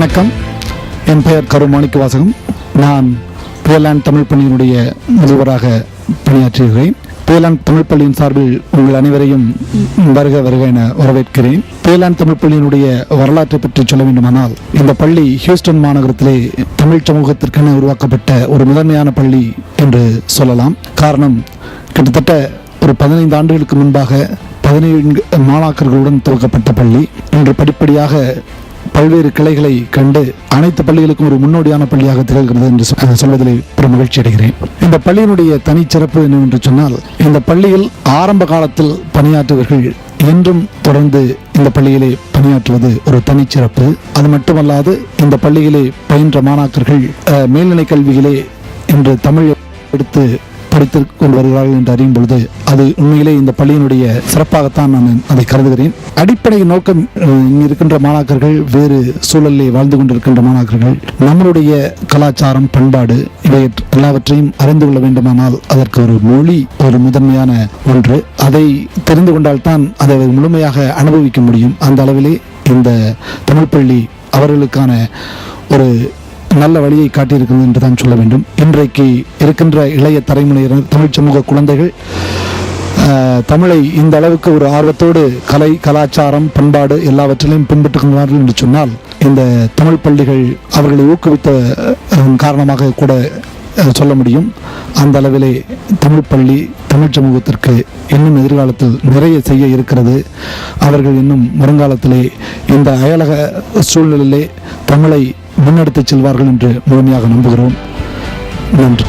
வணக்கம். என் பெயர் கரு மாணிக்கவாசகம். நான் பேலாண்ட் தமிழ் பள்ளியினுடைய முதல்வராக பணியாற்றுகிறேன். பேலாண்ட் தமிழ் பள்ளியின் சார்பில் உங்கள் அனைவரையும் வருக வருக என வரவேற்கிறேன். பேலாண்ட் தமிழ் பள்ளியினுடைய வரலாற்றை பற்றி சொல்ல வேண்டுமானால், இந்த பள்ளி ஹியூஸ்டன் மாநகரத்திலே தமிழ் சமூகத்திற்கென உருவாக்கப்பட்ட ஒரு முதன்மையான பள்ளி என்று சொல்லலாம். காரணம், கிட்டத்தட்ட ஒரு 15 ஆண்டுகளுக்கு முன்பாக 17 மாணாக்கர்களுடன் துவக்கப்பட்ட பள்ளி இன்று படிப்படியாக பல்வேறு கிளைகளை கண்டு அனைத்து பள்ளிகளுக்கும் ஒரு முன்னோடியான பள்ளியாக திகழ்கிறது என்று சொல்வதில் பெரும் மகிழ்ச்சி அடைகிறேன். இந்த பள்ளியினுடைய தனிச்சிறப்பு என்னவென்று சொன்னால், இந்த பள்ளியில் ஆரம்ப காலத்தில் பணியாற்றுவர்கள் என்றும் தொடர்ந்து இந்த பள்ளியிலே பணியாற்றுவது ஒரு தனிச்சிறப்பு. அது மட்டுமல்லாது, இந்த பள்ளியிலே பயின்ற மாணாக்கர்கள் மேல்நிலை கல்வியிலே இன்று தமிழ் எடுத்து படித்துக் கொண்டு வருகிறார்கள் என்று அறியும் பொழுது அது உண்மையிலே இந்த பள்ளியினுடைய சிறப்பாகத்தான் நான் அதை கருதுகிறேன். அடிப்படை நோக்கம், இங்கு இருக்கின்ற மாணாக்கர்கள் வேறு சூழலிலே வாழ்ந்து கொண்டிருக்கின்ற மாணாக்கர்கள் நம்மளுடைய கலாச்சாரம், பண்பாடு இவை எல்லாவற்றையும் அறிந்து கொள்ள வேண்டுமானால் அதற்கு ஒரு மொழி ஒரு முதன்மையான ஒன்று. அதை தெரிந்து கொண்டால்தான் அதை முழுமையாக அனுபவிக்க முடியும். அந்த அளவிலே இந்த தமிழ் பள்ளி அவர்களுக்கான ஒரு நல்ல வழியை காட்டியிருக்கிறது என்று தான் சொல்ல வேண்டும். இன்றைக்கு இருக்கின்ற இளைய தலைமுறையினர், தமிழ் சமூக குழந்தைகள் தமிழை இந்த அளவுக்கு ஒரு ஆர்வத்தோடு கலை, கலாச்சாரம், பண்பாடு எல்லாவற்றிலையும் பின்பற்றுகிறார்கள் என்று சொன்னால், இந்த தமிழ் பள்ளிகள் அவர்களை ஊக்குவித்த காரணமாக கூட சொல்ல முடியும். அந்த அளவிலே தமிழ் பள்ளி தமிழ் சமூகத்திற்கு இன்னும் எதிர்காலத்தில் நிறைய செய்ய இருக்கிறது. அவர்கள் இன்னும் வருங்காலத்திலே இந்த அயலக சூழ்நிலையிலே தமிழை முன்னெடுத்துச் செல்வார்கள் என்று முழுமையாக நம்புகிறோம். நன்றி.